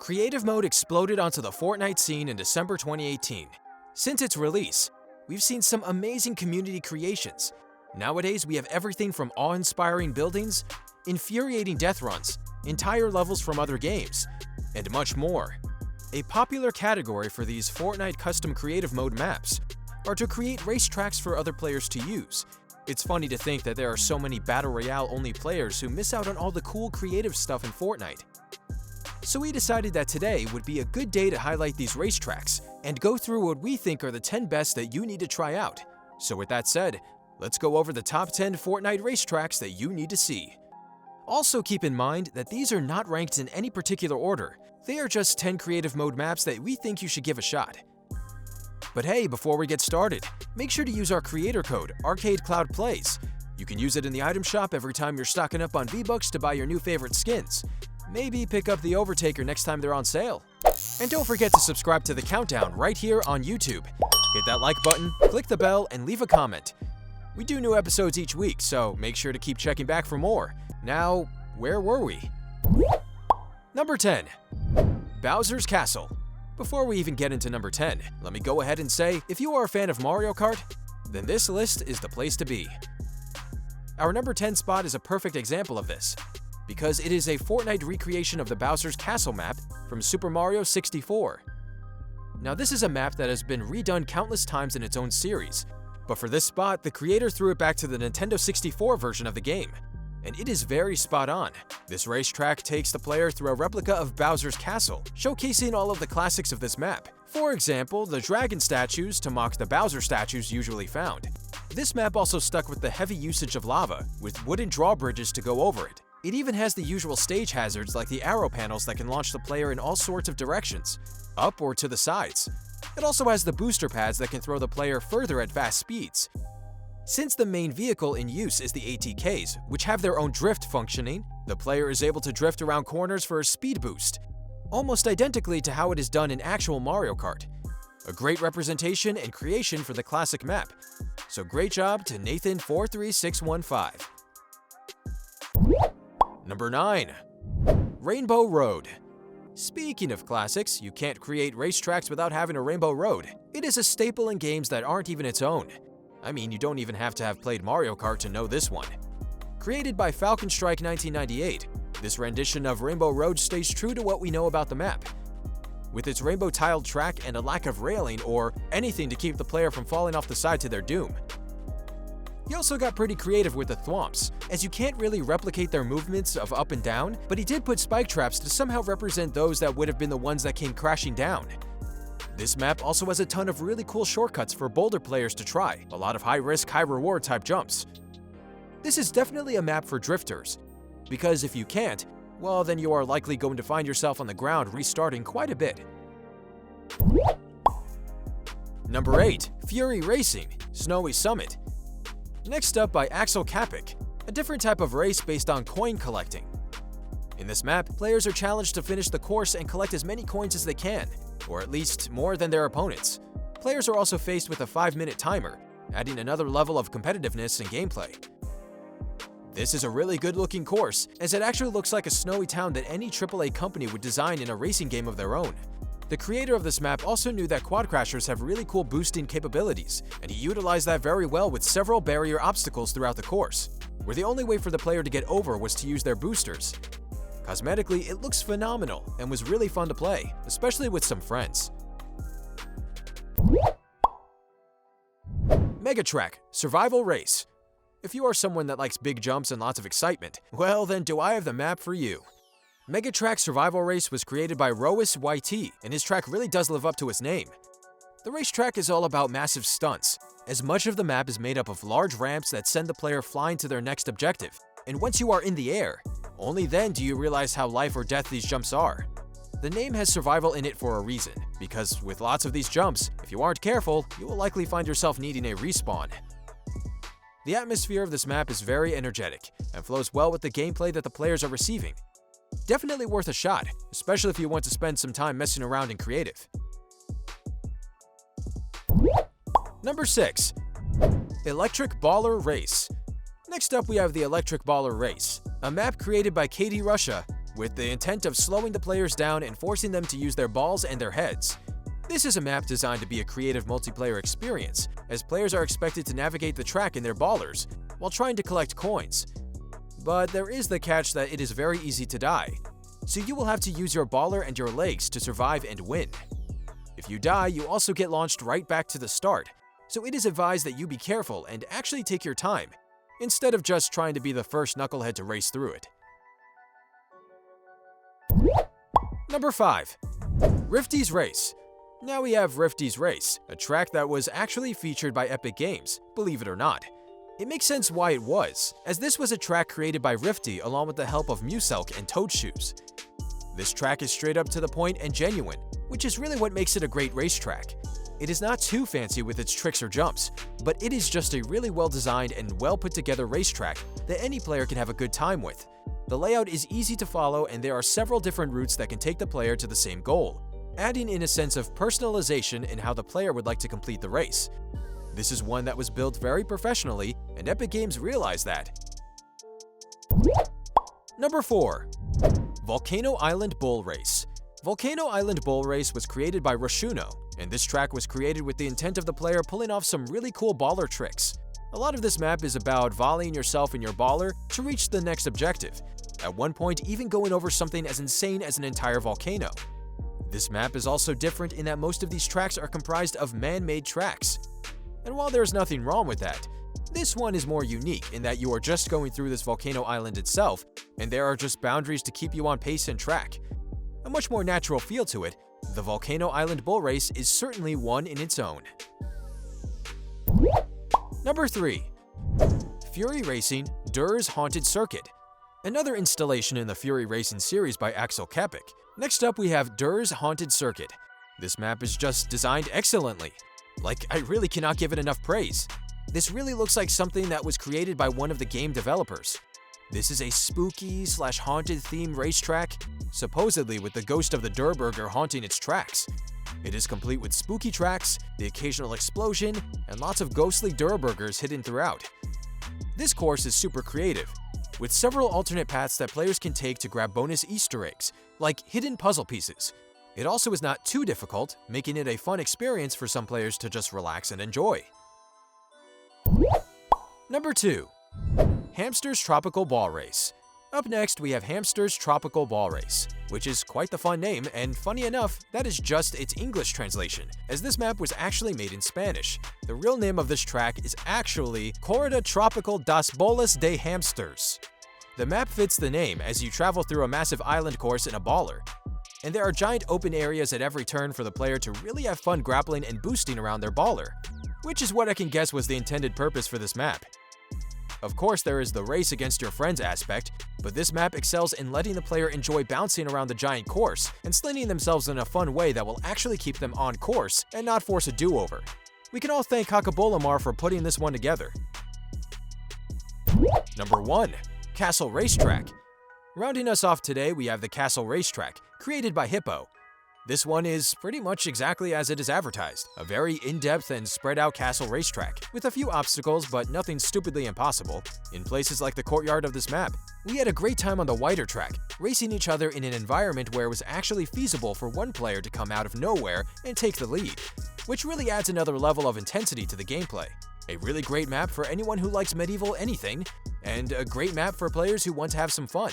Creative mode exploded onto the Fortnite scene in December 2018. Since its release, we've seen some amazing community creations. Nowadays, we have everything from awe-inspiring buildings, infuriating death runs, entire levels from other games, and much more. A popular category for these Fortnite custom creative mode maps are to create racetracks for other players to use. It's funny to think that there are so many Battle Royale only players who miss out on all the cool creative stuff in Fortnite. So we decided that today would be a good day to highlight these racetracks and go through what we think are the 10 best that you need to try out. So with that said, let's go over the top 10 Fortnite racetracks that you need to see. Also keep in mind that these are not ranked in any particular order. They are just 10 creative mode maps that we think you should give a shot. But hey, before we get started, make sure to use our creator code, ARCADECLOUDPLAYS. You can use it in the item shop every time you're stocking up on V-Bucks to buy your new favorite skins. Maybe pick up the Overtaker next time they're on sale. And don't forget to subscribe to the countdown right here on YouTube. Hit that like button, click the bell, and leave a comment. We do new episodes each week, so make sure to keep checking back for more. Now, where were we? Number 10. Bowser's Castle. Before we even get into number 10, let me go ahead and say, if you are a fan of Mario Kart, then this list is the place to be. Our number 10 spot is a perfect example of this, because it is a Fortnite recreation of the Bowser's Castle map from Super Mario 64. Now this is a map that has been redone countless times in its own series, but for this spot, the creator threw it back to the Nintendo 64 version of the game, and it is very spot on. This racetrack takes the player through a replica of Bowser's Castle, showcasing all of the classics of this map. For example, the dragon statues to mock the Bowser statues usually found. This map also stuck with the heavy usage of lava, with wooden drawbridges to go over it. It even has the usual stage hazards like the arrow panels that can launch the player in all sorts of directions, up or to the sides. It also has the booster pads that can throw the player further at fast speeds. Since the main vehicle in use is the ATKs, which have their own drift functioning, the player is able to drift around corners for a speed boost, almost identically to how it is done in actual Mario Kart. A great representation and creation for the classic map, so great job to Nathan43615. Number 9. Rainbow Road. Speaking of classics, you can't create racetracks without having a Rainbow Road. It is a staple in games that aren't even its own. I mean, you don't even have to have played Mario Kart to know this one. Created by Falcon Strike 1998, this rendition of Rainbow Road stays true to what we know about the map. With its rainbow tiled track and a lack of railing or anything to keep the player from falling off the side to their doom. He also got pretty creative with the thwomps, as you can't really replicate their movements of up and down, but he did put spike traps to somehow represent those that would have been the ones that came crashing down. This map also has a ton of really cool shortcuts for bolder players to try, a lot of high-risk, high-reward type jumps. This is definitely a map for drifters, because if you can't, well then you are likely going to find yourself on the ground restarting quite a bit. Number 8. Fury Racing, Snowy Summit. Next up by Axel Kapik, a different type of race based on coin collecting. In this map, players are challenged to finish the course and collect as many coins as they can, or at least more than their opponents. Players are also faced with a 5-minute timer, adding another level of competitiveness and gameplay. This is a really good looking course, as it actually looks like a snowy town that any AAA company would design in a racing game of their own. The creator of this map also knew that quad crashers have really cool boosting capabilities, and he utilized that very well with several barrier obstacles throughout the course, where the only way for the player to get over was to use their boosters. Cosmetically, it looks phenomenal and was really fun to play, especially with some friends. Megatrack, Survival Race. If you are someone that likes big jumps and lots of excitement, well then do I have the map for you. Megatrack Survival Race was created by Rois YT, and his track really does live up to its name. The racetrack is all about massive stunts, as much of the map is made up of large ramps that send the player flying to their next objective. And once you are in the air, only then do you realize how life or death these jumps are. The name has survival in it for a reason, because with lots of these jumps, if you aren't careful, you will likely find yourself needing a respawn. The atmosphere of this map is very energetic, and flows well with the gameplay that the players are receiving. Definitely worth a shot, especially if you want to spend some time messing around in creative. Number 6. Electric Baller Race. Next up we have the Electric Baller Race, a map created by KD Russia with the intent of slowing the players down and forcing them to use their balls and their heads. This is a map designed to be a creative multiplayer experience, as players are expected to navigate the track in their ballers while trying to collect coins. But there is the catch that it is very easy to die, so you will have to use your baller and your legs to survive and win. If you die, you also get launched right back to the start, so it is advised that you be careful and actually take your time, instead of just trying to be the first knucklehead to race through it. Number 5. RIFTY'S Race. Now we have RIFTY'S Race, a track that was actually featured by Epic Games, believe it or not. It makes sense why it was, as this was a track created by Rifty along with the help of Muselk and Toadshoes. This track is straight up to the point and genuine, which is really what makes it a great racetrack. It is not too fancy with its tricks or jumps, but it is just a really well-designed and well-put-together racetrack that any player can have a good time with. The layout is easy to follow and there are several different routes that can take the player to the same goal, adding in a sense of personalization in how the player would like to complete the race. This is one that was built very professionally, and Epic Games realized that. Number 4. Volcano Island Bull Race. Volcano Island Bull Race was created by Roshuno, and this track was created with the intent of the player pulling off some really cool baller tricks. A lot of this map is about volleying yourself and your baller to reach the next objective, at one point even going over something as insane as an entire volcano. This map is also different in that most of these tracks are comprised of man-made tracks. And while there's nothing wrong with that, this one is more unique in that you are just going through this volcano island itself, and there are just boundaries to keep you on pace and track. A much more natural feel to it, the Volcano Island Bull Race is certainly one in its own. Number 3. Fury Racing DURR'S Haunted Circuit. Another installation in the Fury Racing series by Axel Kapik. Next up we have DURR'S Haunted Circuit. This map is just designed excellently. Like, I really cannot give it enough praise. This really looks like something that was created by one of the game developers. This is a spooky/haunted themed racetrack, supposedly with the ghost of the Durr Burger haunting its tracks. It is complete with spooky tracks, the occasional explosion, and lots of ghostly Durr Burgers hidden throughout. This course is super creative, with several alternate paths that players can take to grab bonus Easter eggs, like hidden puzzle pieces. It also is not too difficult, making it a fun experience for some players to just relax and enjoy. Number 2. HAMPSTER'S Tropical Ball Race. Up next, we have HAMPSTER'S Tropical Ball Race, which is quite the fun name, and funny enough, that is just its English translation, as this map was actually made in Spanish. The real name of this track is actually Corrida Tropical das Bolas de HAMPSTER'S. The map fits the name as you travel through a massive island course in a baller, and there are giant open areas at every turn for the player to really have fun grappling and boosting around their baller, which is what I can guess was the intended purpose for this map. Of course, there is the race against your friends aspect, but this map excels in letting the player enjoy bouncing around the giant course and slinging themselves in a fun way that will actually keep them on course and not force a do-over. We can all thank Hakabolamar for putting this one together. Number 1. Castle Racetrack. Rounding us off today, we have the Castle Racetrack, created by Hippo. This one is pretty much exactly as it is advertised, a very in-depth and spread-out castle racetrack, with a few obstacles but nothing stupidly impossible. In places like the courtyard of this map, we had a great time on the wider track, racing each other in an environment where it was actually feasible for one player to come out of nowhere and take the lead, which really adds another level of intensity to the gameplay. A really great map for anyone who likes medieval anything, and a great map for players who want to have some fun.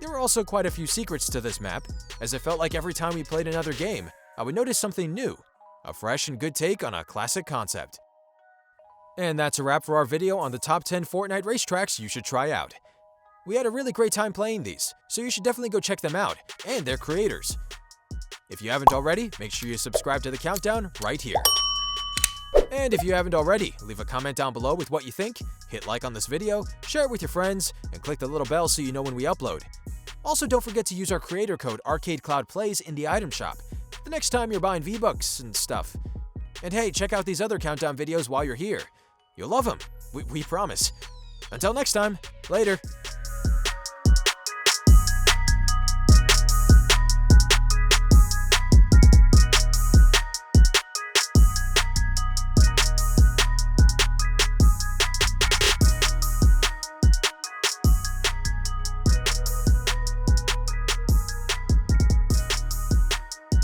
There were also quite a few secrets to this map, as it felt like every time we played another game, I would notice something new, a fresh and good take on a classic concept. And that's a wrap for our video on the top 10 Fortnite racetracks you should try out. We had a really great time playing these, so you should definitely go check them out, and their creators. If you haven't already, make sure you subscribe to the countdown right here. And if you haven't already, leave a comment down below with what you think, hit like on this video, share it with your friends, and click the little bell so you know when we upload. Also, don't forget to use our creator code ARCADECLOUDPLAYS in the item shop the next time you're buying V-Bucks and stuff. And hey, check out these other countdown videos while you're here. You'll love them, we promise. Until next time, later.